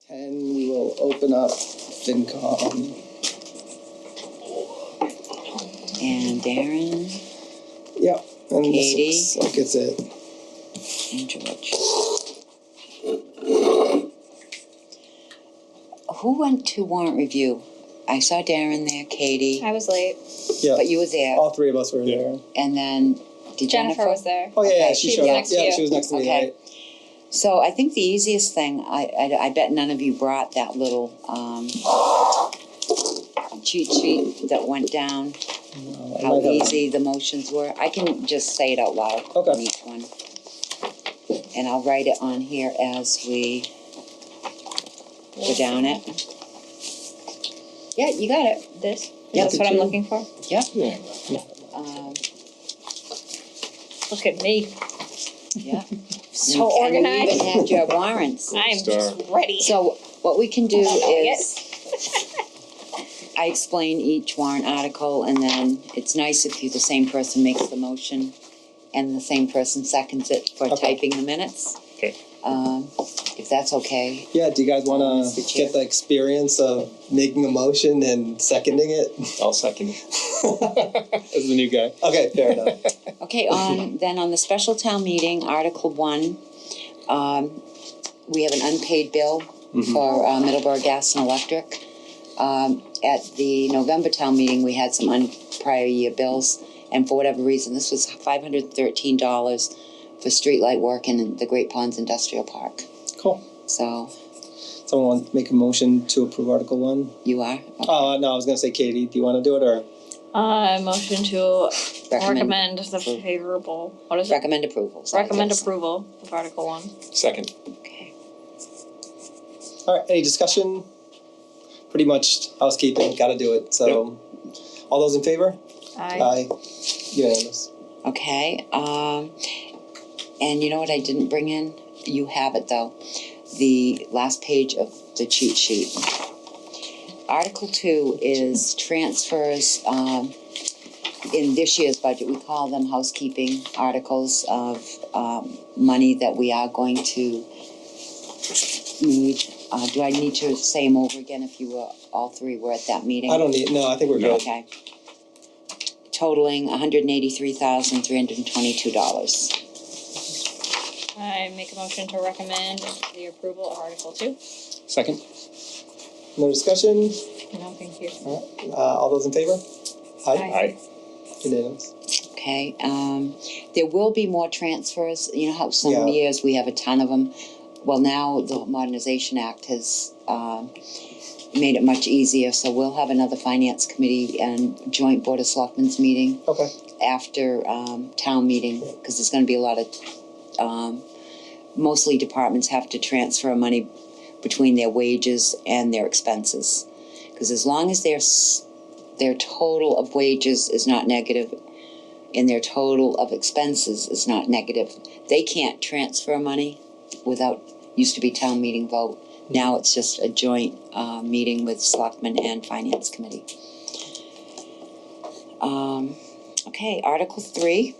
10, we will open up FinCom. And Darren. Yep. And Katie. this looks like it's it. And George. Who went to warrant review? I saw Darren there, Katie, I was late. Yeah. but you were there. All three of us were there. And then, did Jennifer was there. Oh, yeah, Okay. she She showed was up. next to Yeah, you. she was next to me, Okay. right? So I think the easiest thing, I bet none of you brought that little cheat sheet that went down, No, I how might have- easy the motions were. I can just say it out loud Okay. on each one. And I'll write it on here as we go down it. Yeah, you got it. This? Yeah. That's what I'm looking for? Yeah. Um, Look at me. yeah. So And you organized. even had your warrants. I am just ready. So what we can do Yes. is, I explain each warrant article, and then it's nice if the same person makes the motion and the same person seconds it for Okay. typing the minutes. Okay. If that's okay. Yeah, do you guys want Mr. to Chair. get the experience of making a motion and seconding it? I'll second it. As the new guy. Okay, fair enough. Okay, then on the special town meeting, Article 1, we have an unpaid bill for Middleborough Gas and Electric. At the November town meeting, we had some prior year bills, and for whatever reason, this was $513 for streetlight work in the Great Ponds Industrial Park. Cool. So, Someone want to make a motion to approve Article 1? you are? No, I was going to say Katie. Do you want to do it or? Motion to recommend the favorable, what is it? Recommend approval. Sorry, Recommend yes. approval of Article 1. Second. Okay. All right, any discussion? Pretty much housekeeping, got to do it. So, all those in favor? Aye. Unanimous. Okay, and you know what I didn't bring in? You have it though. The last page of the cheat sheet. Article 2 is transfers, in this year's budget, we call them housekeeping articles of, money that we are going to need. Do I need to say them over again if you were, all three were at that meeting? I don't need, no, I think we're good. Okay. Totaling $183,322. I make a motion to recommend the approval of Article 2. Second. No discussion? No, thank you. All those in favor? Aye. Unanimous. Okay, there will be more transfers. You know how some Yeah. years we have a ton of them? Well, now the Modernization Act has made it much easier, so we'll have another Finance Committee and joint Board of Selectmen's meeting Okay. after town meeting, because there's gonna be a lot of, mostly departments have to transfer money between their wages and their expenses. Because as long as their total of wages is not negative and their total of expenses is not negative, they can't transfer money without, used to be town meeting vote. Now it's just a joint meeting with Selectmen and Finance Committee. Okay, Article 3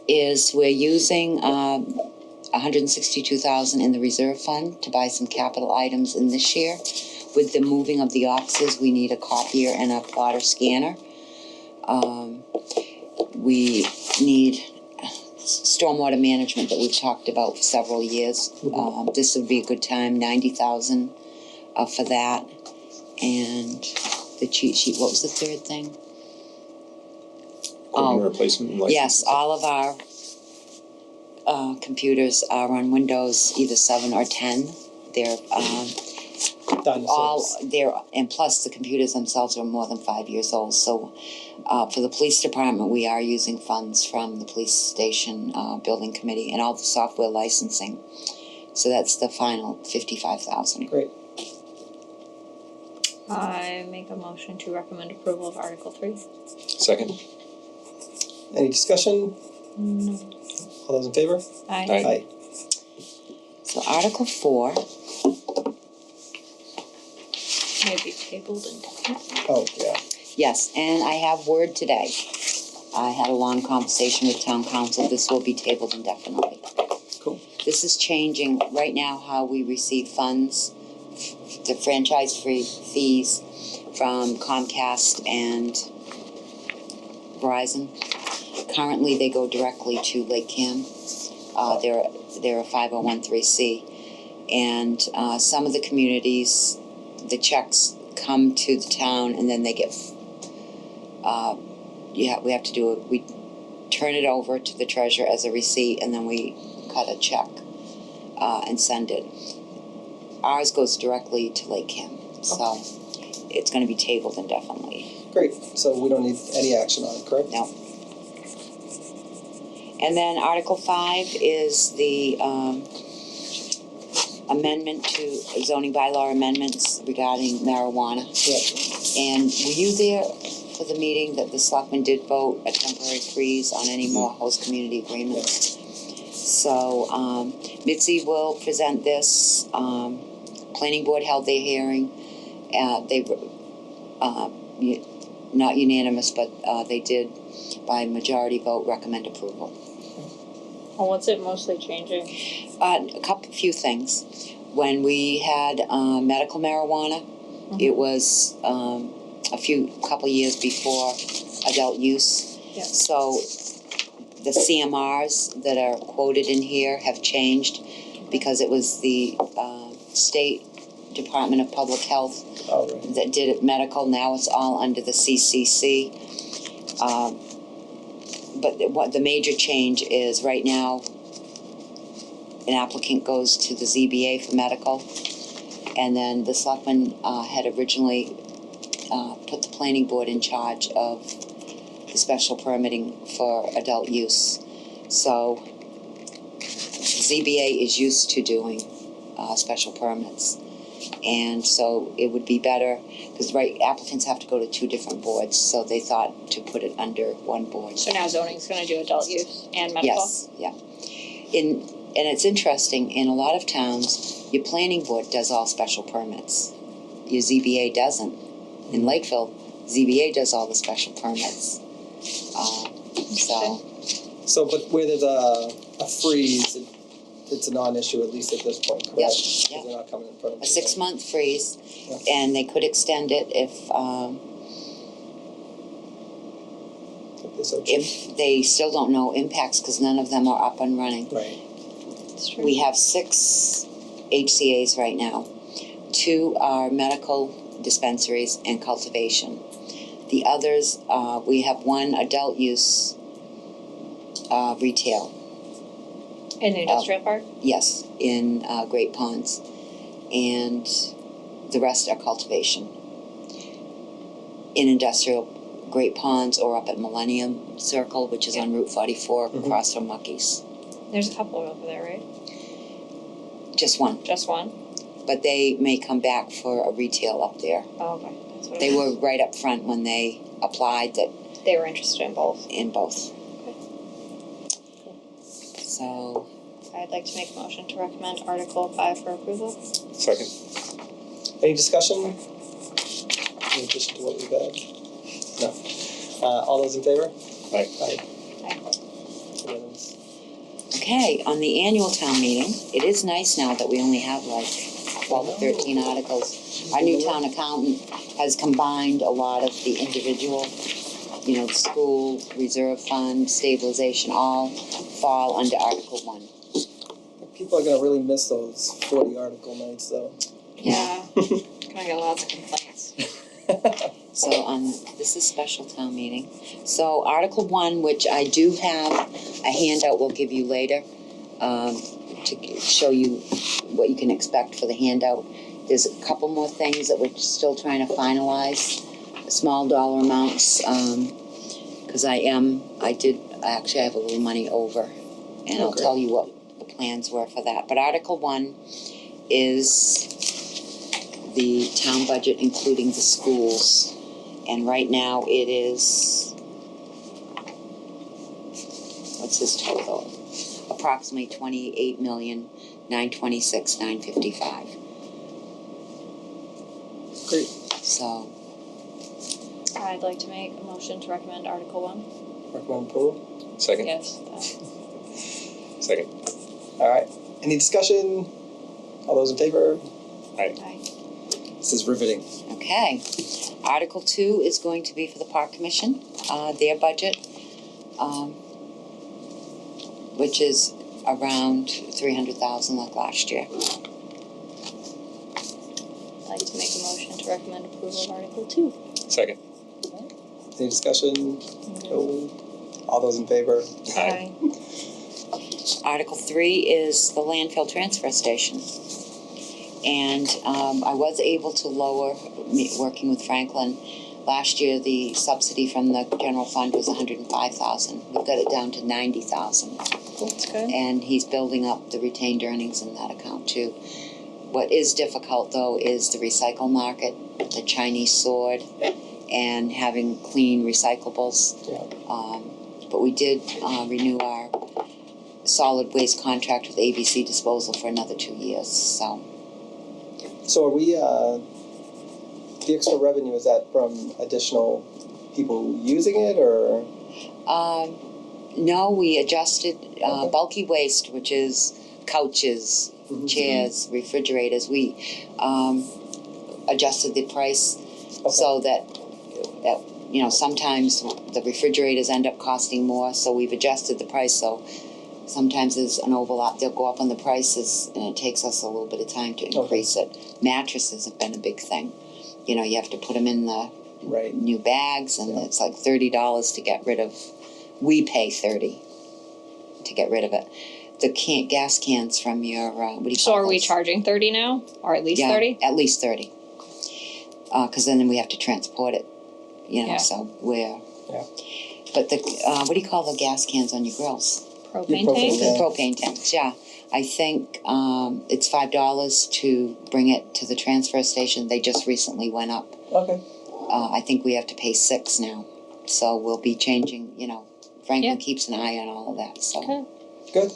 is we're using $162,000 in the reserve fund to buy some capital items in this year. With the moving of the offices, we need a copier and a plotter scanner. We need stormwater management that we've talked about for several years. This would be a good time, $90,000 for that. And the cheat sheet, what was the third thing? Equipment replacement and Yes, licenses. all of our computers are on Windows either 7 or 10. They're Dinosaurs. and plus the computers themselves are more than 5 years old. So for the police department, we are using funds from the police station building committee and all the software licensing. So that's the final $55,000. Great. I make a motion to recommend approval of Article 3. Second. Any discussion? No. All those in favor? Aye. Aye. So Article 4. Maybe tabled indefinitely. Oh, yeah. Yes, and I have word today. I had a long conversation with town council. This will be tabled indefinitely. Cool. This is changing right now how we receive funds the franchise fees from Comcast and Verizon. Currently, they go directly to Lake Cam. They're a 501(c), and some of the communities, the checks come to the town, and then they get. We have to do it. We turn it over to the treasurer as a receipt, and then we cut a check and send it. Ours goes directly to Lake Cam, so it's going to be tabled indefinitely. Great, so we don't need any action on it, correct? No. And then Article 5 is the amendment to zoning bylaw amendments regarding marijuana. Yeah. And were you there for the meeting that the selectmen did vote a temporary freeze on any more host community agreements? So Mitzi will present this. Planning board held their hearing. They not unanimous, but they did by majority vote recommend approval. Well, what's it mostly changing? A few things. When we had medical marijuana, it was a couple years before adult use. Yeah. So the CMRs that are quoted in here have changed because it was the State Department of Public Health that did it medical. Now it's all under the CCC. But what the major change is right now, an applicant goes to the ZBA for medical, and then the selectmen had originally put the planning board in charge of the special permitting for adult use. So ZBA is used to doing special permits, and so it would be better because applicants have to go to 2 different boards, so they thought to put it under one board. So now zoning's gonna do adult use and medical? Yes, yeah. And it's interesting, in a lot of towns, your planning board does all special permits. Your ZBA doesn't. In Lakeville, ZBA does all the special permits. So, but where there's a freeze, it's a non-issue, at least at this point, correct? Yep, Because yep. they're not coming in front of A us. 6-month freeze, Yeah. and they could extend it if So if they still don't know impacts, because none of them are up and running. right. That's true. We have 6 HCA's right now. 2 are medical dispensaries and cultivation. The others, we have 1 adult use retail, In the industrial park? yes, in Great Ponds. And the rest are cultivation. In industrial Great Ponds or up at Millennium Circle, which is on Route 44 across from Muckies. There's a couple over there, right? Just 1. Just one? But they may come back for a retail up there. Oh, okay. That's what it They was. were right up front when they applied that They were interested in both. in both. Okay. So, I'd like to make a motion to recommend Article 5 for approval. Second. Any discussion? In addition to what we've had? No. All those in favor? Aye. Aye. Aye. Unanimous. okay, on the annual town meeting, it is nice now that we only have like 12 or 13 articles. Our new town accountant has combined a lot of the individual, the school, reserve fund, stabilization, all fall under Article 1. People are gonna really miss those 40 article nights though. Yeah. Gonna get lots of complaints. So this is special town meeting. So Article 1, which I do have a handout we'll give you later, to show you what you can expect for the handout. There's a couple more things that we're still trying to finalize, small dollar amounts, because I actually have a little money over, and I'll tell you what the plans were for that. But Article 1 is the town budget including the schools. And right now it is, what's his total? Approximately $28,926,955. Great. So, I'd like to make a motion to recommend Article 1. Recommend approval? Second. Yes. Second. Alright. Any discussion? All those in favor? Aye. Aye. This is riveting. Okay. Article 2 is going to be for the Park Commission, their budget, which is around $300,000 like last year. I'd like to make a motion to recommend approval of Article 2. Second. Any discussion? No. All those in favor? Aye. Article 3 is the landfill transfer station. And I was able to lower, working with Franklin, last year the subsidy from the general fund was $105,000. We've got it down to $90,000. That's good. And he's building up the retained earnings in that account too. What is difficult though is the recycle market, the Chinese sword, and having clean recyclables. Yeah. But we did renew our solid waste contract with ABC Disposal for another 2 years, so. So are we, the extra revenue, is that from additional people using it, or? No, we adjusted Okay. bulky waste, which is couches, Mhm. chairs, refrigerators. We adjusted the price so that you know, sometimes the refrigerators end up costing more, so we've adjusted the price. So sometimes there's an overlap, they'll go up on the prices, and it takes us a little bit of time to increase it. Mattresses have been a big thing. You know, you have to put them in the Right. new bags, and Yeah. it's like $30 to get rid of. We pay $30 to get rid of it. The gas cans from your what do you So call are we those? charging 30 now, or at least Yeah, 30? at least 30. Because then we have to transport it. You know, Yeah. so we're. Yeah. But the what do you call the gas cans on your grills? Propane propane tank? The Yeah. propane tanks, yeah. I think it's $5 to bring it to the transfer station. They just recently went up. Okay. I think we have to pay $6 now. So we'll be changing, you know, Franklin Yeah. keeps an eye on all of that, so. Okay. Good.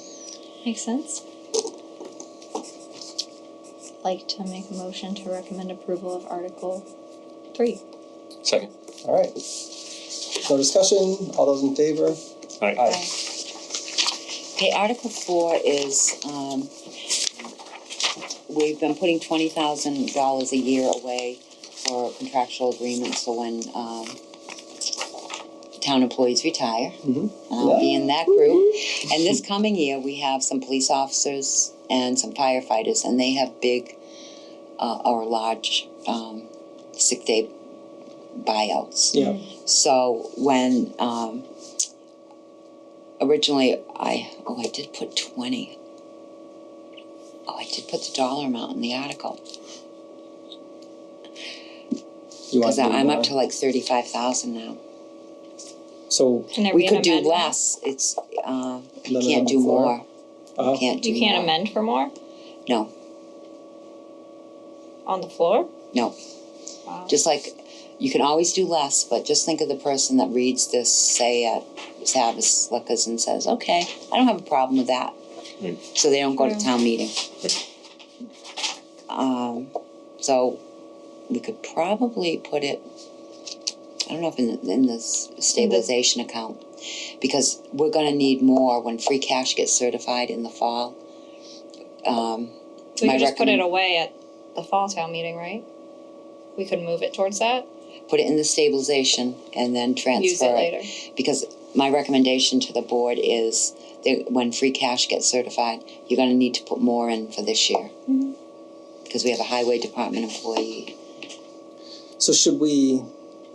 Makes sense. Like to make a motion to recommend approval of Article 3. Second. All right. No discussion? All those in favor? Aye. Aye. Okay, Article 4 is, we've been putting $20,000 a year away for contractual agreements for when town employees retire. Mhm. And I'll be in that group. And this coming year, we have some police officers and some firefighters, and they have big or large sick day buyouts. Yeah. So when originally I did put 20. Oh, I did put the dollar amount in the article. You want Because to do I'm more? up to like 35,000 now. So, Can there We be an could do amendment? less. It's you Limit can't on do the floor? more. oh, You can't do You can't more. amend for more? No. On the floor? No. Wow. Just like you can always do less, but just think of the person that reads this, say at Savas Liquors, and says, "Okay, I don't have a problem with that," Right. so they don't go to True. town meeting. So we could probably put it. I don't know if in the stabilization account, because we're going to need more when free cash gets certified in the fall. We my could just put it recommend- away at the fall town meeting, right? We could move it towards that, Put it in the stabilization and then transfer use it later. Because my recommendation to the board is that when free cash gets certified, you're gonna need to put more in for this year. Mhm. Because we have a highway department employee. so should we,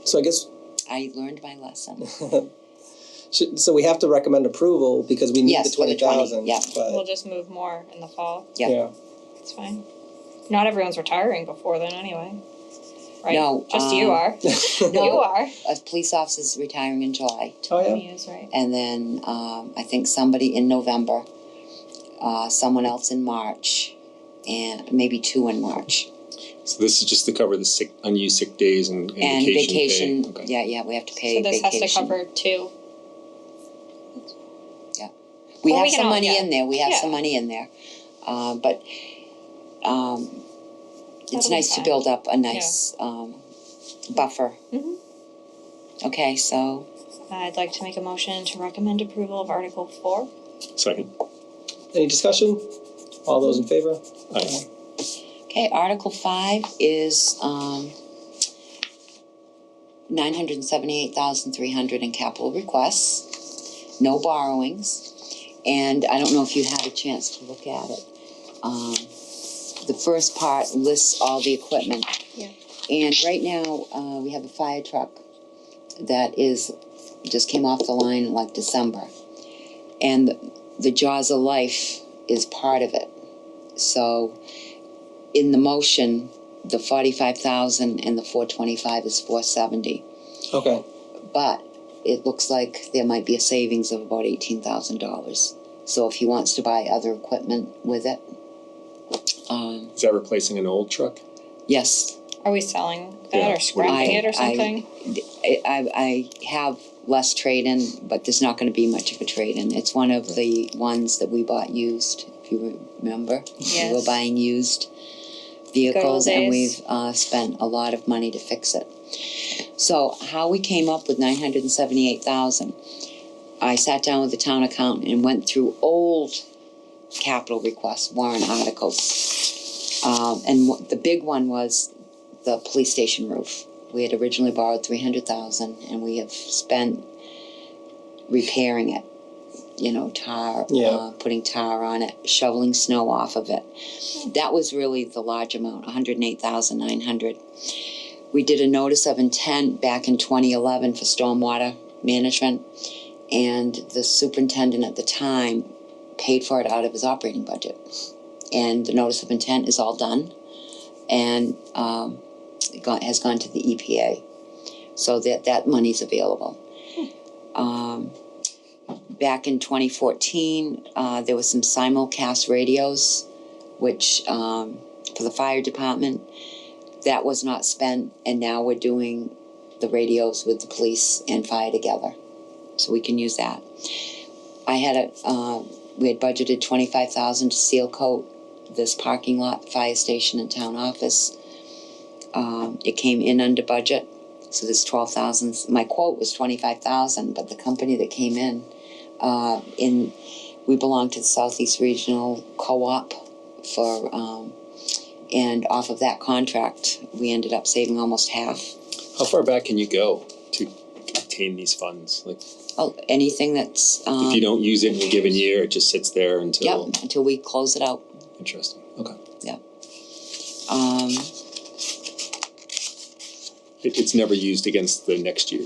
so I guess, I learned my lesson. so we have to recommend approval because we need Yes, the for the 20, 20,000. yeah. We'll But, just move more in the fall. Yeah. yeah. It's fine. Not everyone's retiring before then anyway. Right? No, Just you are. No. You are. A police officer's retiring in July. Oh, yeah? Tony is, right. And then, I think somebody in November, someone else in March, and maybe 2 in March. So this is just to cover the unused sick days and And vacation vacation, pay. Okay. yeah, we have to pay So this vacation. has to cover 2. We Well, have we can some all- money yeah. in there, we have Yeah. some money in there, but, it's That'll be nice to fine. build up a nice, buffer. Mhm. Okay, so, I'd like to make a motion to recommend approval of Article 4. Second. Any discussion? All those in favor? Aye. Okay, Article 5 is, 978,300 in capital requests, no borrowings. And I don't know if you had a chance to look at it. The first part lists all the equipment. Yeah. And right now, we have a fire truck that just came off the line like December. And the Jaws of Life is part of it. So in the motion, the 45,000 and the 425 is 470. Okay. But it looks like there might be a savings of about $18,000. So if he wants to buy other equipment with it, Is that replacing an old truck? yes, Are we selling that Yeah, or scrapping it or I- something? I have less trade-in, but there's not gonna be much of a trade-in. It's one of the ones that we bought used, if you remember. We were Yes. buying used old vehicles and days. we've spent a lot of money to fix it. So how we came up with 978,000, I sat down with the town accountant and went through old capital requests, warrant articles. The big one was the police station roof. We had originally borrowed 300,000 and we have spent repairing it. Tar, Yeah. putting tar on it, shoveling snow off of it. That was really the large amount, 108,900. We did a notice of intent back in 2011 for stormwater management, and the superintendent at the time paid for it out of his operating budget. And the notice of intent is all done, and has gone to the EPA, so that money's available. Back in 2014, there was some simulcast radios, which for the fire department, that was not spent, and now we're doing the radios with the police and fire together, so we can use that. We had budgeted 25,000 to seal coat this parking lot, fire station, and town office. It came in under budget, so there's 12,000. My quote was 25,000, but the company that came in, we belong to the Southeast Regional Co-op and off of that contract, we ended up saving almost half. How far back can you go to obtain these funds? Like, Anything that's, if you don't use it in a given year, it just sits there until. yep, until we close it out. Interesting. Okay. It's never used against the next year.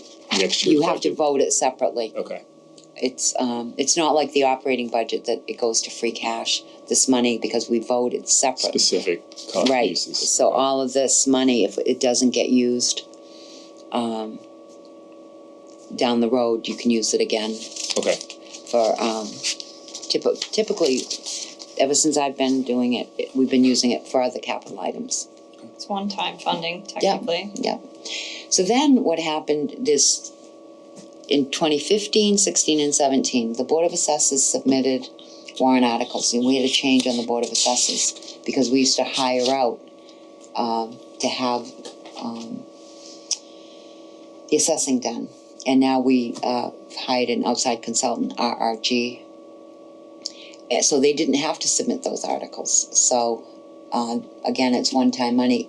You have to vote it separately. Okay. It's not like the operating budget that it goes to free cash. This money, because we vote it separate. Specific cost Right, uses. so all of this money, if it doesn't get used, down the road, you can use it again Okay. for, typically, ever since I've been doing it, we've been using it for other capital items. It's one-time funding technically. Yep. So then what happened is in 2015, 16, and 17, the Board of Assessors submitted warrant articles, and we had a change on the Board of Assessors because we used to hire out to have the assessing done. And now we hired an outside consultant, RRG. So they didn't have to submit those articles. So again, it's one-time money.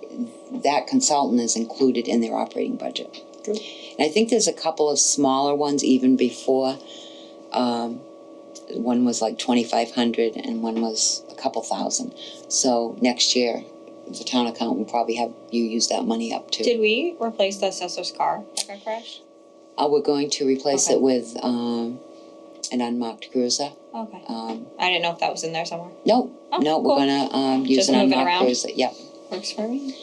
That consultant is included in their operating budget. Good. And I think there's a couple of smaller ones even before. One was like 2,500 and one was a couple thousand. So next year, the town accountant will probably have you use that money up too. Did we replace the assessor's car that got crashed? We're going to replace Okay. it with an unmarked cruiser. Okay. I didn't know if that was in there somewhere. No, Oh, no, we're cool. gonna use Just an move it unmarked around? cruiser. Yep. Works for me.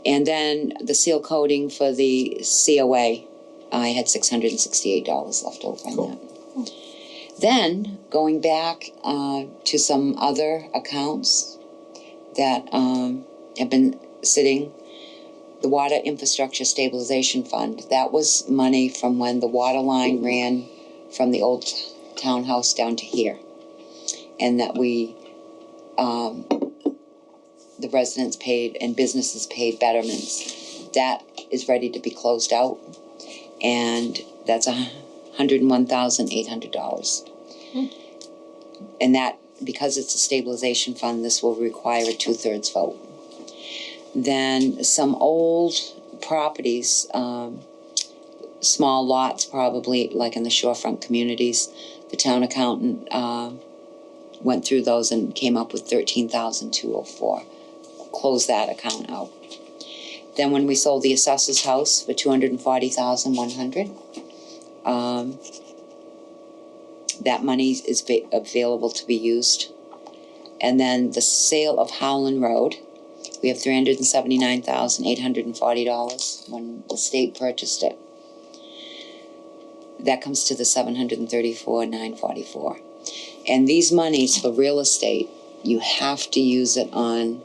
And then the seal coating for the COA, I had $668 left over on that. Then, going back to some other accounts that have been sitting, the Water Infrastructure Stabilization Fund, that was money from when the water line ran from the old townhouse down to here. And that we, the residents paid and businesses paid betterments. That is ready to be closed out, and that's $101,800. And that, because it's a stabilization fund, this will require a 2/3 vote. Then some old properties, small lots probably, like in the shorefront communities. The town accountant went through those and came up with 13,204. Closed that account out. Then when we sold the assessor's house for 240,100, that money is available to be used. And then the sale of Howland Road, we have $379,840 when the state purchased it. That comes to the $734,944. And these monies for real estate, you have to use it on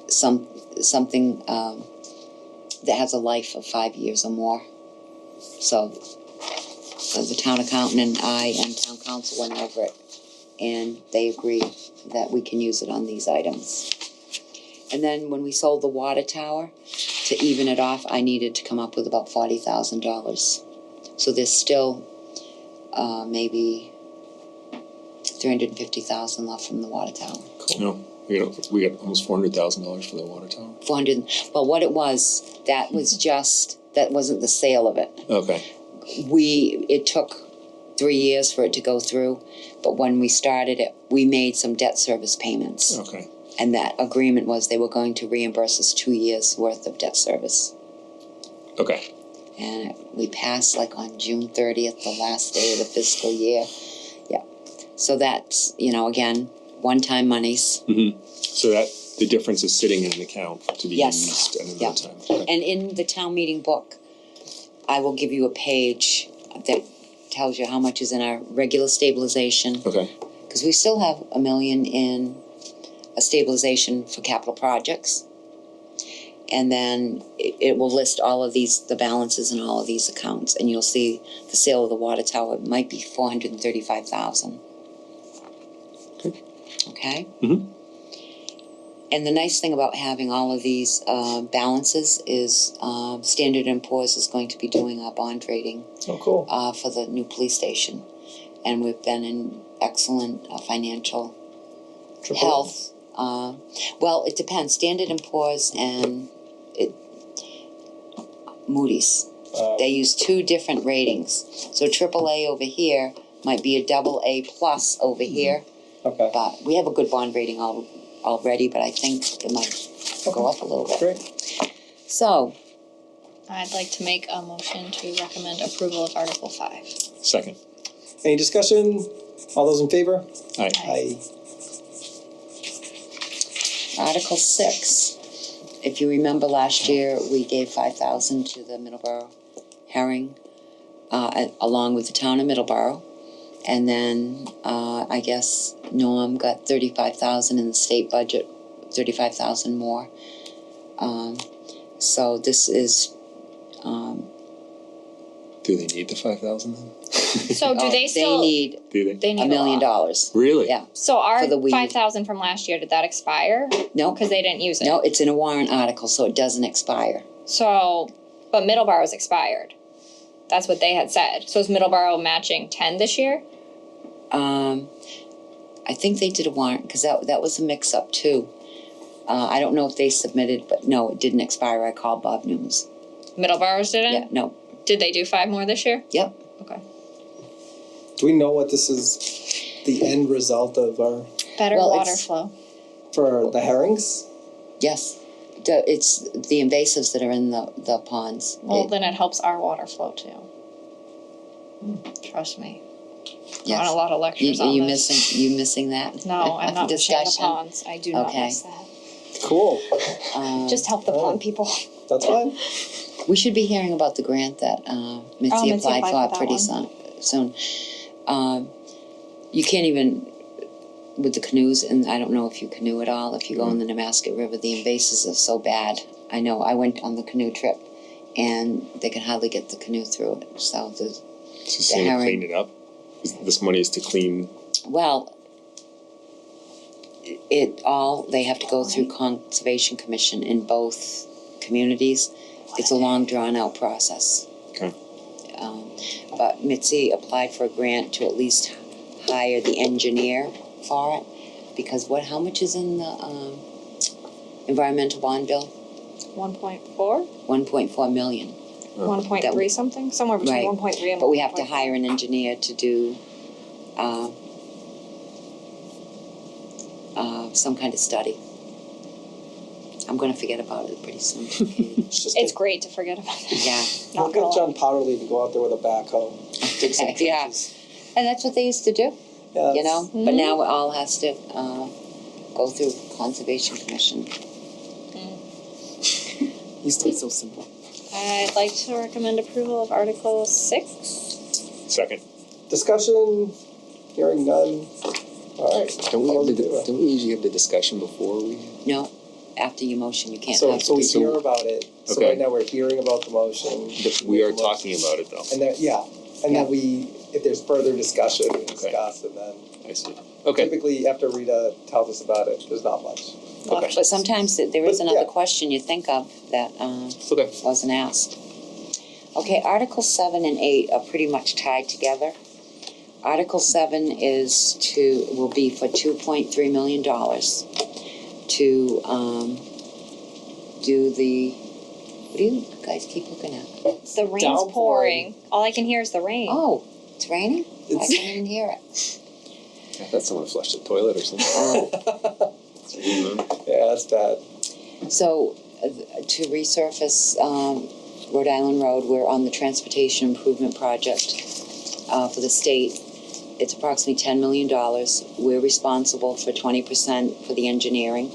something that has a life of 5 years or more. So the town accountant and I and town council went over it, and they agreed that we can use it on these items. And then when we sold the water tower, to even it off, I needed to come up with about $40,000. So there's still maybe $350,000 left from the water tower. No, we got almost $400,000 for the water tower. 400. Well, what it was, that wasn't the sale of it. Okay. It took 3 years for it to go through, but when we started it, we made some debt service payments. Okay. And that agreement was they were going to reimburse us 2 years worth of debt service. Okay. And we passed like on June 30th, the last day of the fiscal year. Yeah. So that's, again, one-time monies. Mm-hmm. So that the difference is sitting in an account to be Yes. used at another Yeah. time. Okay. And in the town meeting book, I will give you a page that tells you how much is in our regular stabilization. Okay. Because we still have $1 million in a stabilization for capital projects. And then it will list all of the balances in all of these accounts, and you'll see the sale of the water tower, it might be $435,000. Okay. Okay? Mm-hmm. And the nice thing about having all of these balances is Standard & Poor's is going to be doing our bond rating Oh, cool. for the new police station. And we've been in excellent financial health. Well, it depends. Standard & Poor's and Moody's. They use two different ratings. So AAA over here might be a AA plus over here. Okay. But we have a good bond rating already, but I think it might go up a little bit. Great. So, I'd like to make a motion to recommend approval of Article 5. Second. Any discussion? All those in favor? Aye. Aye. Article 6. If you remember last year, we gave $5,000 to the Middleborough Herring, along with the town of Middleborough. And then, I guess Norm got $35,000 in the state budget, $35,000 more. So this is, Do they need the 5,000 then? So do they still? They need Do they? They need $1 million. lot. Really? Yeah. So our For the weed. 5,000 from last year, did that expire? No, Because they didn't use it. no, it's in a warrant article, so it doesn't expire. So, but Middleborough's expired. That's what they had said. So is Middleborough matching 10 this year? I think they did a warrant, because that was a mix-up too. I don't know if they submitted, but no, it didn't expire. I called Bob Newms. Middleborough's didn't? Yeah, no, Did they do 5 more this year? yep. Okay. Do we know what this is, the end result of our, Better Well, water it's- flow. for the herrings? Yes, it's the invasives that are in the ponds. Well, then it helps our water flow too. Trust me. Yes. On a lot of lectures on You this. missing that? No, I'm not missing the Discussion. ponds. I do not Okay. miss that. Cool. Just help the pond people. That's fine. We should be hearing about the grant that Mitzi Mitzi applied applied for for that pretty one. soon. You can't even, with the canoes, and I don't know if you canoe at all, if you go in the Nemasket River, the invasives are so bad. I know, I went on the canoe trip, and they can hardly get the canoe through it, so So saying to herring. clean it up? This money is to clean. well, they have to go through Conservation Commission in both communities. It's a long, drawn-out process. Okay. But Mitzi applied for a grant to at least hire the engineer for it, because how much is in the environmental bond bill? 1.4? 1.4 million. 1.3 something? Somewhere between Right. 1.3 and 1.4. But we have to hire an engineer to do some kind of study. I'm gonna forget about it pretty soon. It's great to forget about it. Yeah. We'll Not gonna get John Powderly to go out there with a backhoe. Dig some Yeah. trenches. And that's what they used to do, Yeah, you that's- know? But now it all has to go through Conservation Commission. Used to be so simple. I'd like to recommend approval of Article 6. Second. Discussion, hearing none. All right. Don't we All have those the, in favor? don't we usually have the discussion before we? No, after your motion, you can't So, have so we So- hear about it. So Okay. right now we're hearing about the motion. We are talking about it though. And then, yeah, and Yeah. then we, if there's further discussion, we discuss, and then I see. Okay. typically after Rita tells us about it, there's not much. Okay. But sometimes there is But, another yeah. question you think of that Okay. wasn't asked. Okay, Article 7 and 8 are pretty much tied together. Article 7 will be for $2.3 million to do the, what do you guys keep looking at? The rain's Downpouring. pouring. All I can hear is the rain. Oh, it's raining? I It's- can't even hear it. I thought someone flushed the toilet or something. Yeah, that's bad. So, to resurface Rhode Island Road, we're on the Transportation Improvement Project for the state. It's approximately $10 million. We're responsible for 20% for the engineering.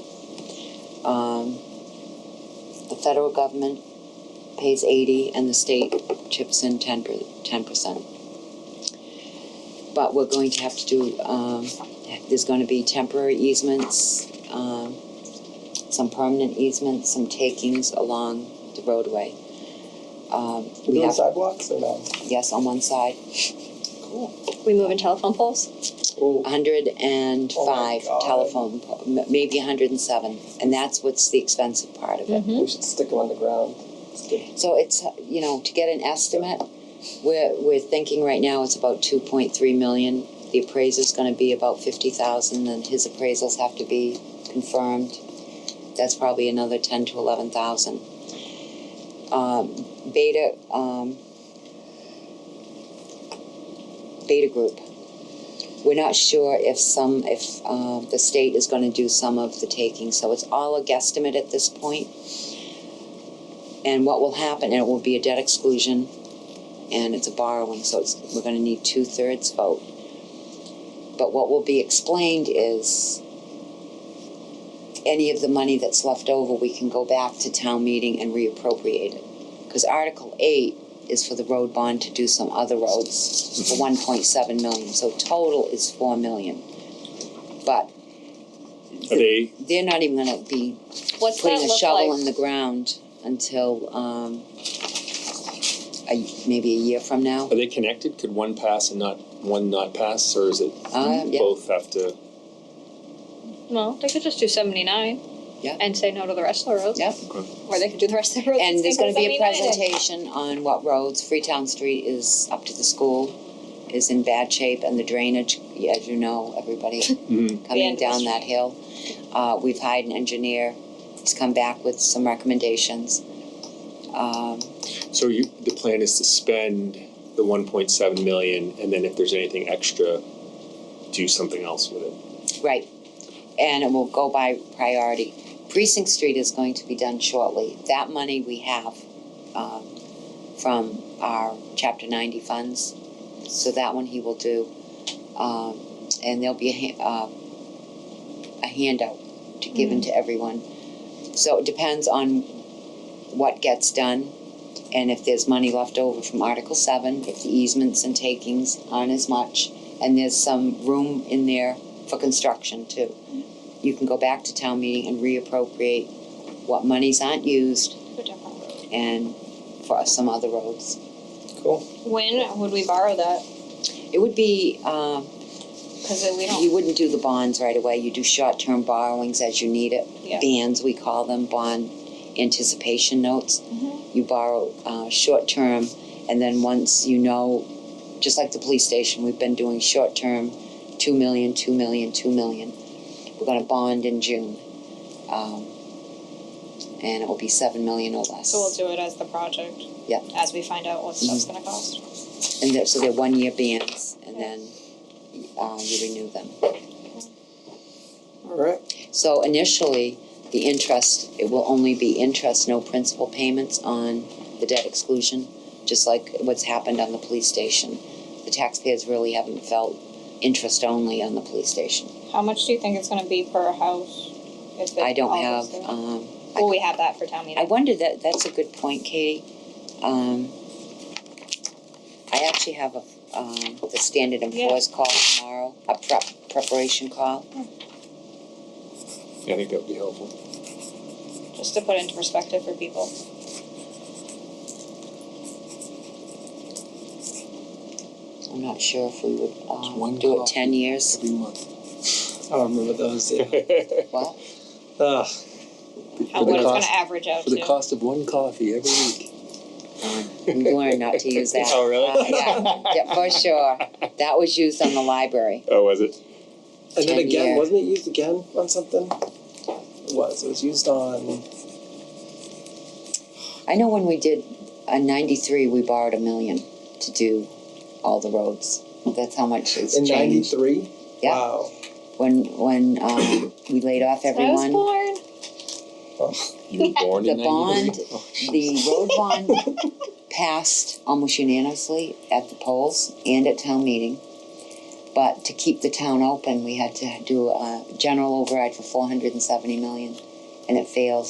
The federal government pays 80% and the state chips in 10%. But we're going to have to do, there's going to be temporary easements, some permanent easements, some takings along the roadway. We We doing have, sidewalks or no? yes, on one side, Cool. We moving telephone poles? Oh, 105 Oh my God. telephone, maybe 107, and that's what's the expensive part of it. we should stick them on the ground. It's good. So it's, to get an estimate, we're thinking right now it's about 2.3 million. The appraiser's gonna be about 50,000, and his appraisals have to be confirmed. That's probably another 10 to 11,000. Beta Group. We're not sure if the state is gonna do some of the taking, so it's all a guesstimate at this point. And what will happen, and it will be a debt exclusion, and it's a borrowing, so we're gonna need 2/3 vote. But what will be explained is any of the money that's left over, we can go back to town meeting and reappropriate it. Because Article 8 is for the road bond to do some other roads for 1.7 million, so total is 4 million. But Are they, they're not even gonna be What's putting that a look shovel like? in the ground until maybe a year from now. are they connected? Could one pass and one not pass, or is it Yeah. both have to? Well, they could just do 79. Yeah. And say no to the rest of the roads. Yep. Or they could do the rest of the roads. And there's say gonna be a 79. presentation on what roads. Freetown Street is up to the school, is in bad shape, and the drainage, as you know, everybody Mhm. coming down that hill. We've hired an engineer. He's come back with some recommendations. So the plan is to spend the 1.7 million, and then if there's anything extra, do something else with it. Right, and it will go by priority. Precinct Street is going to be done shortly. That money we have from our Chapter 90 funds, so that one he will do. And there'll be a handout given to everyone. So it depends on what gets done, and if there's money left over from Article 7, if the easements and takings aren't as much, and there's some room in there for construction too. You can go back to town meeting and reappropriate what monies aren't used For different roads. and for some other roads. Cool. When would we borrow that? It would be, Because we don't. you wouldn't do the bonds right away, you do short-term borrowings as you need it. Yeah. Bands, we call them, bond anticipation notes. Mhm. You borrow short-term, and then once you know, just like the police station, we've been doing short-term, 2 million, 2 million, 2 million. We're gonna bond in June. and it will be 7 million or less. So we'll do it as the project. Yeah. As we find out what stuff's gonna cost. And so they're 1-year bans, and then you renew them. Alright. So initially, the interest, it will only be interest, no principal payments on the debt exclusion, just like what's happened on the police station. The taxpayers really haven't felt interest only on the police station. How much do you think it's gonna be per house? If it I don't all have, goes through? Will we have that for town I meeting? wonder that's a good point, Katie. I actually have the Standard and Poor's call tomorrow, a preparation call. I think that would be helpful. Just to put into perspective for people. I'm not sure if we would one do it coffee 10 years. every month. I remember those, yeah. What? Ugh. How, what it's gonna average out For the to. cost of one coffee every week. We learned not to use that. Oh, really? Yeah, for sure. That was used on the library. Oh, was it? And then 10 again, year. wasn't it used again on something? It was used on, I know when we did 93, we borrowed $1 million to do all the roads. That's how much it's in changed. 93? Yeah. Wow. When we laid off I was everyone, born. You were born the in bond, 93? Oh, the road bond passed almost unanimously at the polls and at town meeting. But to keep the town open, we had to do a general override for $470 million, and it failed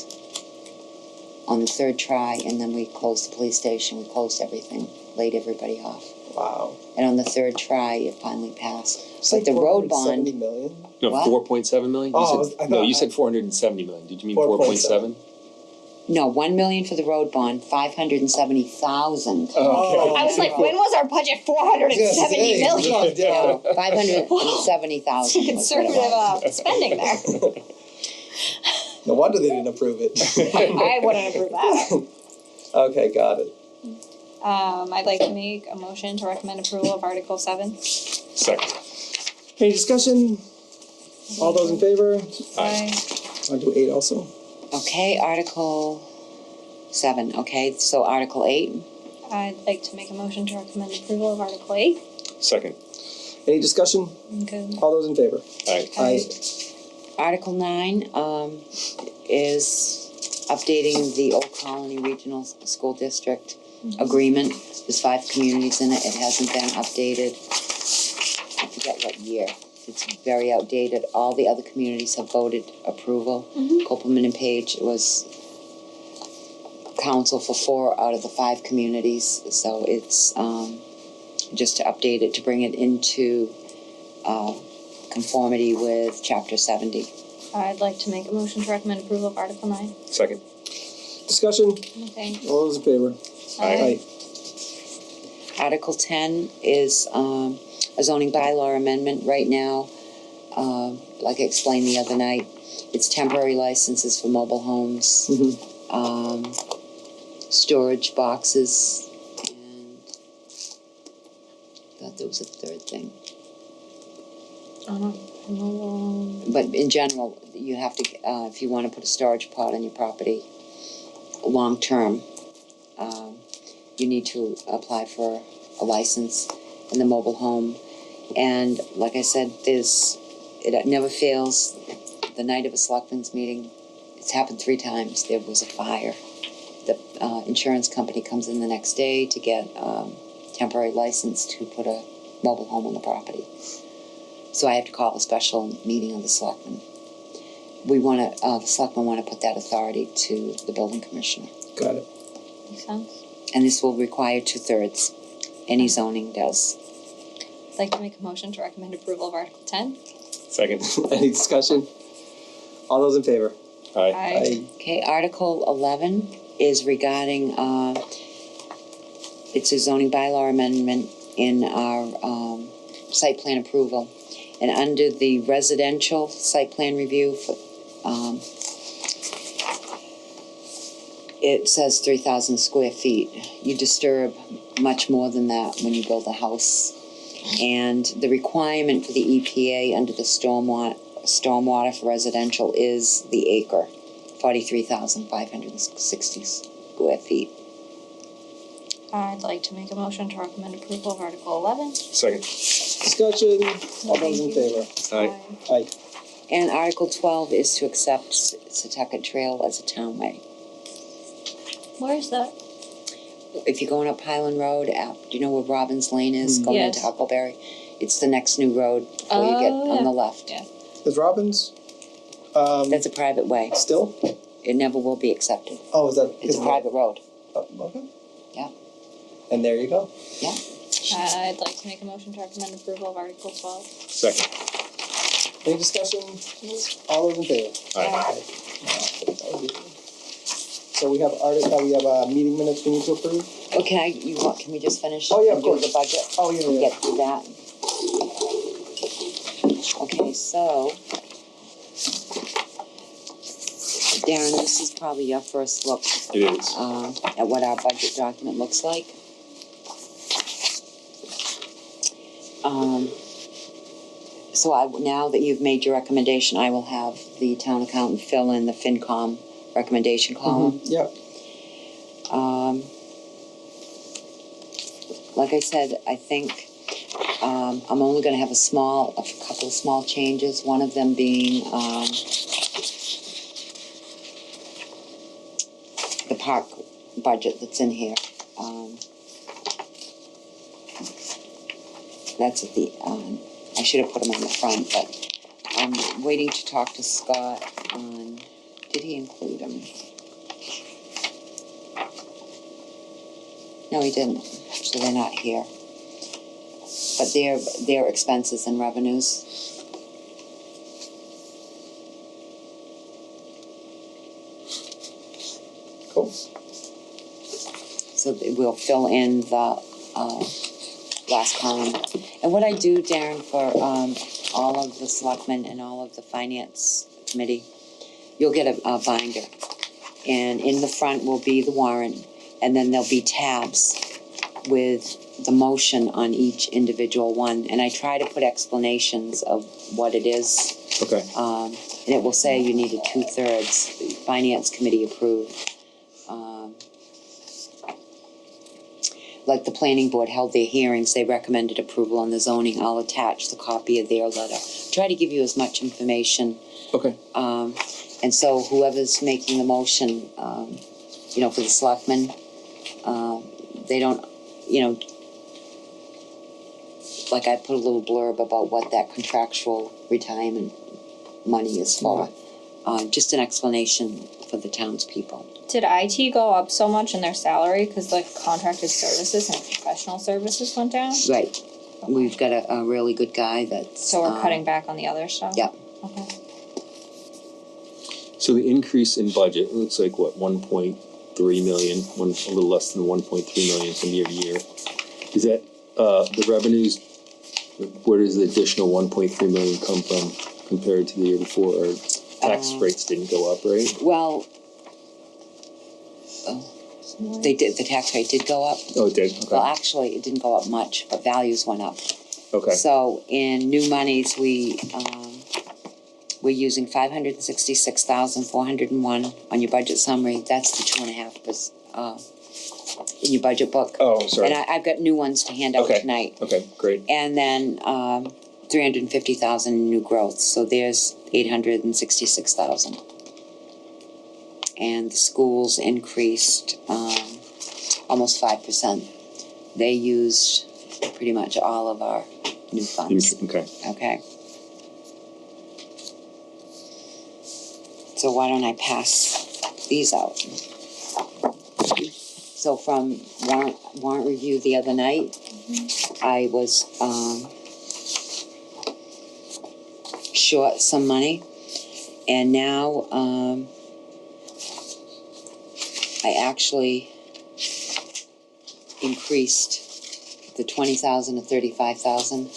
on the third try. And then we closed the police station, we closed everything, laid everybody off. Wow. And on the third try, it finally passed. It's But like the road 470 bond, million? No, What? 4.7 million? You Oh, said, I no, thought- you said 470 million. Did you mean 4.7? 4.7? no, $1 million for the road bond, 570,000. Oh. I was like, when was our budget 470 million? No, 570,000. Conservative spending there. No wonder they didn't approve it. I wouldn't approve that. Okay, got it. I'd like to make a motion to recommend approval of Article 7. Second. Any discussion? All those in favor? Aye. I'll do 8 also. Okay, Article 7, okay, so Article 8, I'd like to make a motion to recommend approval of Article 8. Second. Any discussion? Okay. All those in favor? Aye. Aye. Article 9, is updating the Old Colony Regional School District agreement. There's 5 communities in it, it hasn't been updated, I forget what year. It's very outdated, all the other communities have voted approval. Copeland and Page was council for 4 out of the 5 communities, so it's just to update it, to bring it into conformity with Chapter 70. I'd like to make a motion to recommend approval of Article 9. Second. Discussion? Okay. All those in favor? Aye. Article 10 is a zoning bylaw amendment. Right now, like I explained the other night, it's temporary licenses for mobile homes, storage boxes, and I thought there was a third thing. But in general, you have to, if you want to put a storage pod on your property, long-term, you need to apply for a license in the mobile home. And like I said, it never fails. The night of a selectmen's meeting, it's happened 3 times, there was a fire. The insurance company comes in the next day to get temporary license to put a mobile home on the property. So I have to call a special meeting of the selectmen. The selectmen want to put that authority to the building commissioner. Got it. Makes sense. And this will require 2/3. Any zoning does. I'd like to make a motion to recommend approval of Article 10. Second. Any discussion? All those in favor? Aye. Okay, Article 11 is regarding, it's a zoning bylaw amendment in our site plan approval. And under the residential site plan review, it says 3,000 square feet. You disturb much more than that when you build a house. And the requirement for the EPA under the stormwater for residential is the acre, 43,560 square feet. I'd like to make a motion to recommend approval of Article 11. Second. Discussion, all those in favor? Aye. Aye. And Article 12 is to accept Setauket Trail as a townway. Where is that? If you're going up Highland Road, do you know where Robbins Lane is, going into Yes. Huckleberry? It's the next new road before you get Oh, on yeah. the left. Yeah. Is Robbins, That's a private way. still? It never will be accepted. Oh, is that? It's a private road. Oh, okay. Yeah. And there you go. I'd like to make a motion to recommend approval of Article 12. Second. Any discussion? All those in favor? Aye. So we have meeting minutes we need to approve? Okay, can we just finish? Oh, yeah, of and do course. the budget? Oh, yeah, And yeah. get through that. Okay, so. Darren, this is probably your first look, It is. at what our budget document looks like. So now that you've made your recommendation, I will have the town accountant fill in the FinCom recommendation column. Yeah. Like I said, I think I'm only gonna have a couple of small changes, one of them being the park budget that's in here. That's at the, I should have put them on the front, but I'm waiting to talk to Scott on, did he include them? No, he didn't, so they're not here. But they're expenses and revenues. Cool. So we'll fill in the last column. And what I do, Darren, for all of the selectmen and all of the finance committee, you'll get a binder. And in the front will be the warrant, and then there'll be tabs with the motion on each individual one. And I try to put explanations of what it is. Okay. And it will say you need a 2/3, finance committee approved. Like the planning board held their hearings, they recommended approval on the zoning, I'll attach the copy of their letter. Try to give you as much information. Okay. And so whoever's making the motion, for the selectmen, they don't, like I put a little blurb about what that contractual retirement money is for. Just an explanation for the townspeople. Did IT go up so much in their salary because like contracted services and professional services went down? Right. We've got a really good guy that's. So we're cutting back on the other stuff? Yep. Okay. So the increase in budget, it looks like what, 1.3 million, a little less than 1.3 million from year to year. Is that, the revenues, where does the additional 1.3 million come from compared to the year before? Or tax rates didn't go up, right? Well, the tax rate did go up. Oh, it did, Well, okay, actually, it didn't go up much, but values went up. okay. So in new monies, we're using 566,401 on your budget summary. That's the 2.5%, in your budget book. Oh, I'm sorry, And I've got new ones to hand out Okay. tonight. okay, great, And then 350,000 in new growth, so there's 866,000. And the schools increased almost 5%. They used pretty much all of our new funds. okay. Okay. So why don't I pass these out? So from warrant review the other night, I was short some money, and now I actually increased the 20,000 to 35,000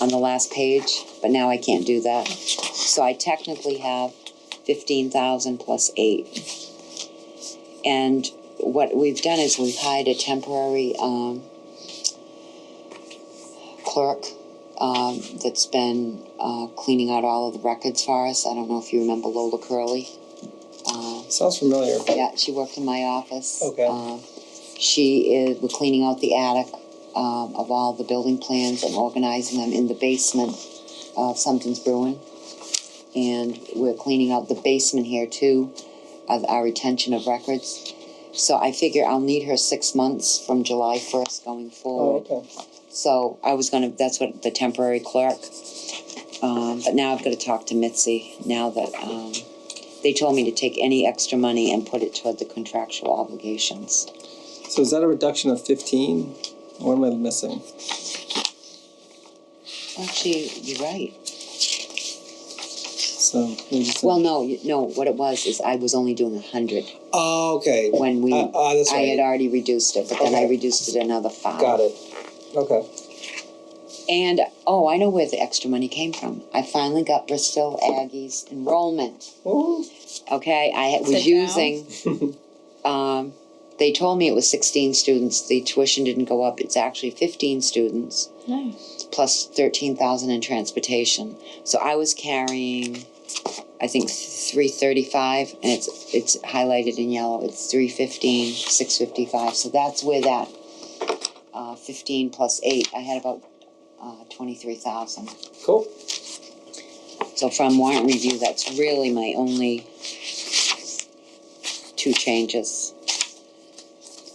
on the last page, but now I can't do that. So I technically have 15,000 plus 8. And what we've done is we've hired a temporary clerk, that's been cleaning out all of the records for us. I don't know if you remember Lola Curley. Sounds familiar. Yeah, she worked in my office. Okay. We're cleaning out the attic of all the building plans and organizing them in the basement of Something's Brewing. And we're cleaning out the basement here too, of our retention of records. So I figure I'll need her 6 months from July 1st going Oh, forward. okay. So that's what the temporary clerk. But now I've got to talk to Mitzi now that they told me to take any extra money and put it toward the contractual obligations. So is that a reduction of 15? What am I missing? Actually, you're right. So maybe just Well, no, what it was is I was only doing 100 Oh, okay. when That's I right. had already reduced it, but then I Okay. reduced it another 5. Got it. Okay. And, I know where the extra money came from. I finally got Bristol Aggies enrollment. Ooh. Okay, I was Sit down. using, they told me it was 16 students. The tuition didn't go up. It's actually 15 students Nice. plus 13,000 in transportation. So I was carrying, I think, 335, and it's highlighted in yellow. It's 315, 655. So that's where that 15 plus 8. I had about 23,000. Cool. So from warrant review, that's really my only 2 changes.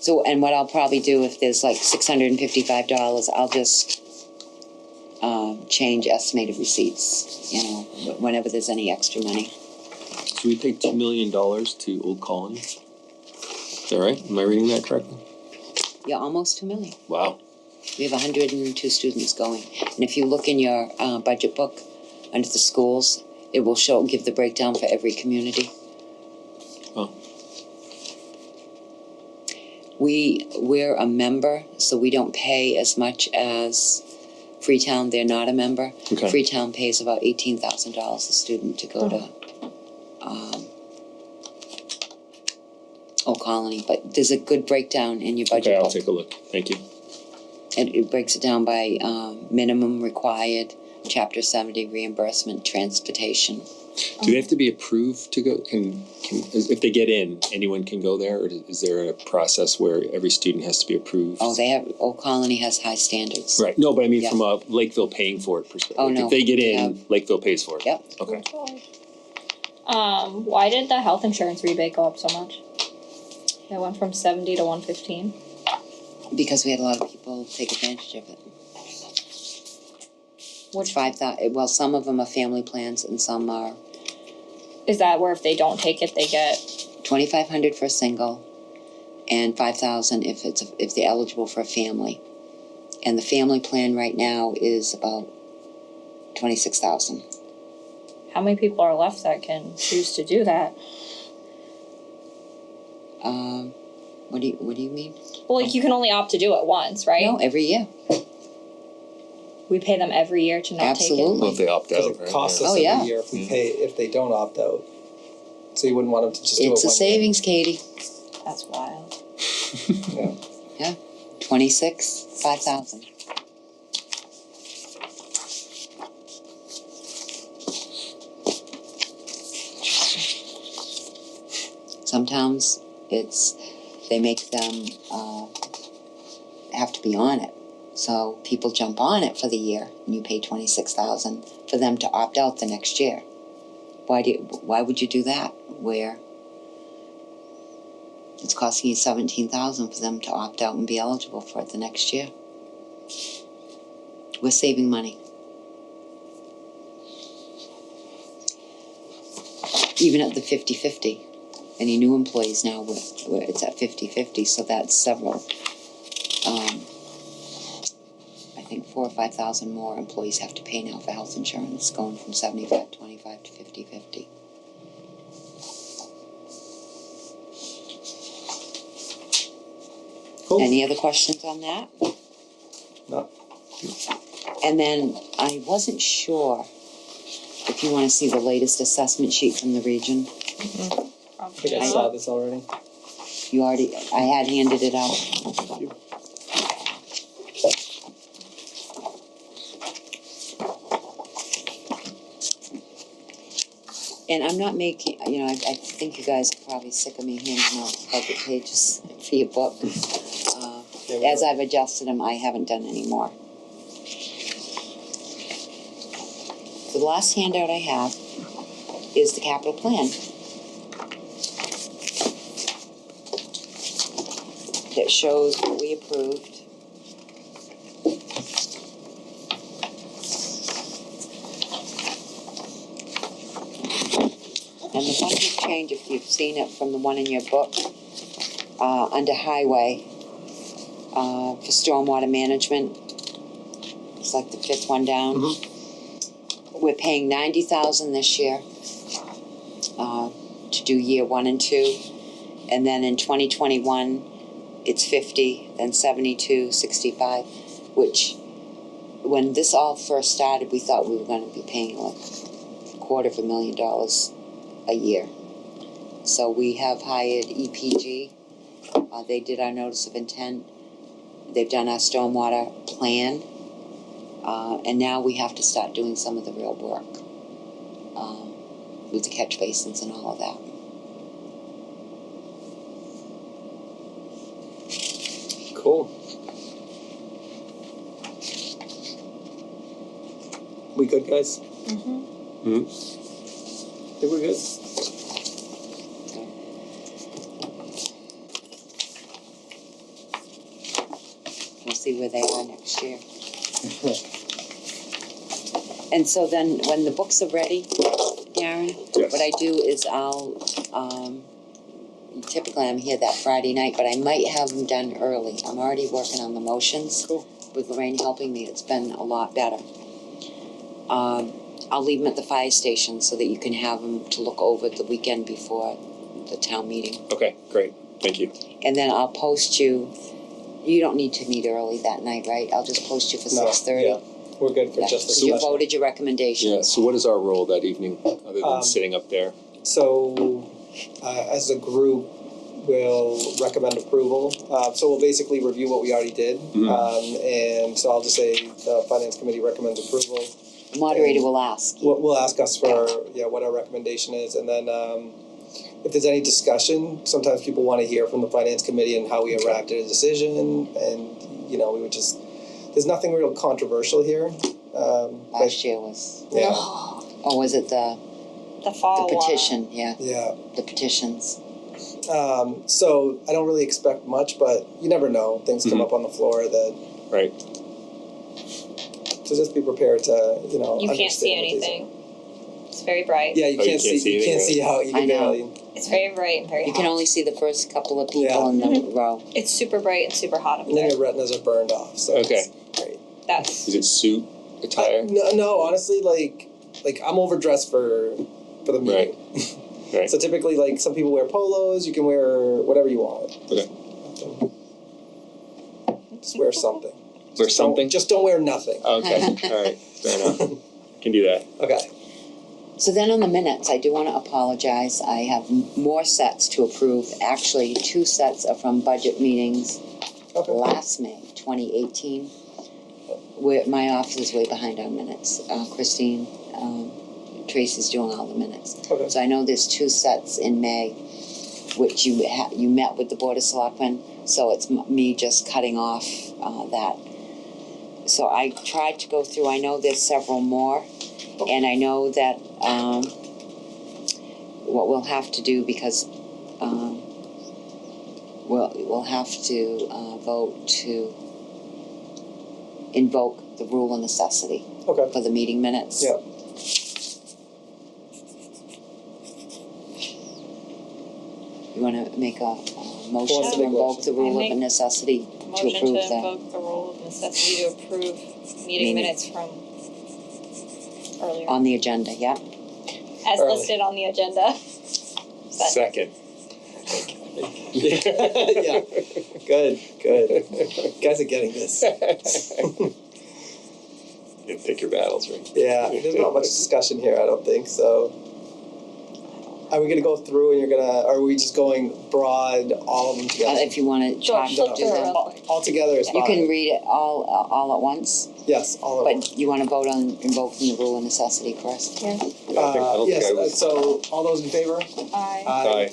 So, and what I'll probably do if there's like $655, I'll just change estimated receipts, whenever there's any extra money. So we paid $2 million to Old Colony? Is that right? Am I reading that correctly? Yeah, almost 2 million. Wow. We have 102 students going. And if you look in your budget book, under the schools, it will give the breakdown for every community. Oh. We're a member, so we don't pay as much as Freetown. They're not a member. Okay. Freetown pays about $18,000 a student to go to Old Colony. But there's a good breakdown in your budget Okay, I'll book. take a look. Thank you. It breaks it down by minimum required, Chapter 70 reimbursement, transportation. Do they have to be approved to go? If they get in, anyone can go there, or is there a process where every student has to be approved? Old Colony has high standards. Right. No, but I mean Yeah. from a Lakeville paying for it perspective. Oh, no. If they get in, Yeah. Lakeville pays for it. Yep. Okay. Why did the health insurance rebate go up so much? It went from 70 to 115. Because we had a lot of people take advantage of it. Which 5,000, well, some of them are family plans and some are Is that where if they don't take it, they get? 2,500 for a single and 5,000 if they're eligible for a family. And the family plan right now is about 26,000. How many people are left that can choose to do that? What do you mean? Well, like you can only opt to do it once, right? No, every year. We pay them every year to not Absolutely. Well, if they opt Because out, it right? costs Yeah. us Oh, every yeah. year if they don't opt out. So you wouldn't want them to just do it It's a one year. savings, Katie. take it. That's wild. Yeah. 26, 5,000. Some towns, they make them have to be on it. So people jump on it for the year, and you pay 26,000 for them to opt out the next year. Why would you do that? Where it's costing you 17,000 for them to opt out and be eligible for it the next year. We're saving money. Even at the 50-50. Any new employees now, where it's at 50-50, so that's several. I think 4,000 or 5,000 more employees have to pay now for health insurance, going from 75-25 to 50-50. Cool. Any other questions on that? No. And then I wasn't sure if you wanna see the latest assessment sheet from the region. I think I saw this already. I had handed it out. And I'm not making, I think you guys are probably sick of me handing out budget pages for your book. As I've adjusted them, I haven't done any more. So the last handout I have is the capital plan. That shows what we approved. And the one big change, if you've seen it from the one in your book, under highway, for stormwater management, it's like the fifth one down. Mm-hmm. We're paying $90,000 this year to do year 1 and 2, and then in 2021 it's 50, then 72, 65, which when this all first started, we thought we were going to be paying like $250,000 a year. So we have hired EPG. They did our notice of intent. They've done our stormwater plan. And now we have to start doing some of the real work with the catch basins and all of that. Cool. We good, guys? Mm-hmm. I think we're good. We'll see where they are next year. And so then, when the books are ready, Darren, Yes. what I do is I'll, typically I'm here that Friday night, but I might have them done early. I'm already working on the motions. Cool. With Lorraine helping me, it's been a lot better. I'll leave them at the fire station so that you can have them to look over the weekend before the town meeting. Okay, great, thank you. And then I'll post you, you don't need to meet early that night, right? I'll just post you for No, 6:30. yeah, we're good for Yeah, just the 'cause you discussion. voted your recommendations. Yeah, so what is our role that evening, other than Sitting up there. So, as a group, we'll recommend approval. So we'll basically review what we already did. And so I'll just say the finance committee recommends approval. The moderator will ask. We'll ask us for, what our recommendation is, and then, if there's any discussion, sometimes people wanna hear from the finance committee and how we arrived at a decision, and, we would just, there's nothing real controversial here. But, Last year was, yeah, or was it the fall petition? Yeah, yeah. the petitions. So I don't really expect much, but you never know, things come up on the floor that, Right. so just be prepared to, You can't see understand what these are. anything. It's very bright. Yeah, you Oh, you can't can't see, see you can't anything, see how, you I can know. barely, It's very bright and very You hot. can only see the first couple of people Yeah. in the row. It's super bright and super hot up and then there. your retinas are burned off, so Okay. it's great. That's Is it suit attire? No, honestly, like I'm overdressed for the meeting. Right. So typically, like, some people wear polos, you can wear whatever you want. Okay. Just wear something. Wear something? Just don't wear nothing. Okay, alright, fair enough. Can do that. Okay. So then on the minutes, I do want to apologize. I have more sets to approve. Actually, 2 sets are from budget meetings Okay. last May, 2018. My office is way behind on minutes. Christine, Tracy's doing all the minutes. Okay. So I know there's 2 sets in May, which you met with the Board of Selectmen, so it's me just cutting off that. So I tried to go through, I know there's several more, and I know that what we'll have to do, because we'll have to vote to invoke the rule of necessity Okay. for the meeting minutes. Yeah. You wanna make a Who motion wants to to make a invoke motion? the rule I of make necessity to motion to approve that? invoke the rule of necessity to approve meeting Meeting. minutes from earlier. On the agenda, yeah? As early. listed on the agenda. Second. Yeah. Good. You guys are getting this. You pick your battles, right? Yeah. There's not much discussion here, I don't think, so. Are we gonna go through and are we just going broad, all of them together? If you wanna try Sure, to sure, do them. sure. All together is fine. You can read it all at once, Yes, all of them. but you wanna vote on invoking the rule of necessity first? Yeah. I don't think Yes, I was. so all those in favor? I Aye. I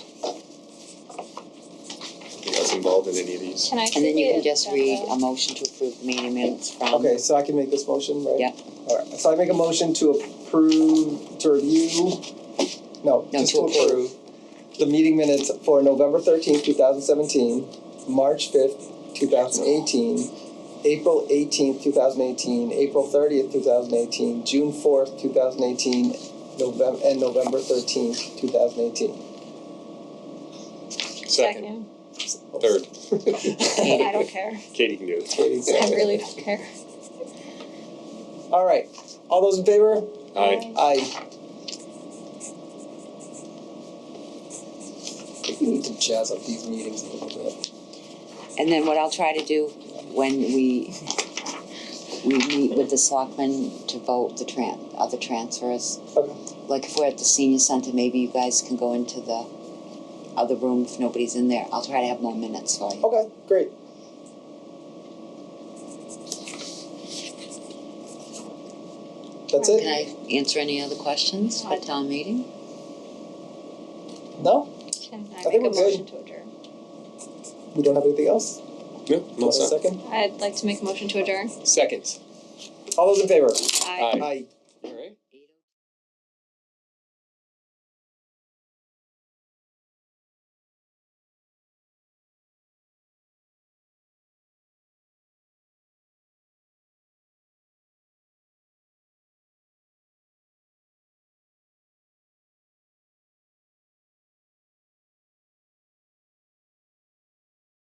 think I was involved in any of these. can I And then you see can the just read agenda? a motion to approve the meeting minutes from. Okay, so I can make this motion, right? Yeah. Alright, so I make a motion to approve, to review, no, No, just to to approve. approve the meeting minutes for November 13th, 2017, March 5th, 2018, April 18th, 2018, April 30th, 2018, June 4th, 2018, November 13th, 2018. Second. Third. Katie. I don't care. Katie can do it. Katie's I second. really don't care. Alright, all those in favor? Aye. Aye. I think we need to jazz up these meetings a little bit. And then what I'll try to do when we meet with the selectmen to vote the other transfers. Okay. Like if we're at the senior center, maybe you guys can go into the other room if nobody's in there. I'll try to have more minutes for you. Okay, great. That's Can it? I answer any other questions for town meeting? No? Can I think make a we're good. motion to adjourn? We don't have anything else? No, no, Want a sir. second? I'd like to make a motion to adjourn. Second. All those in favor? Aye. Aye. Aye. All right.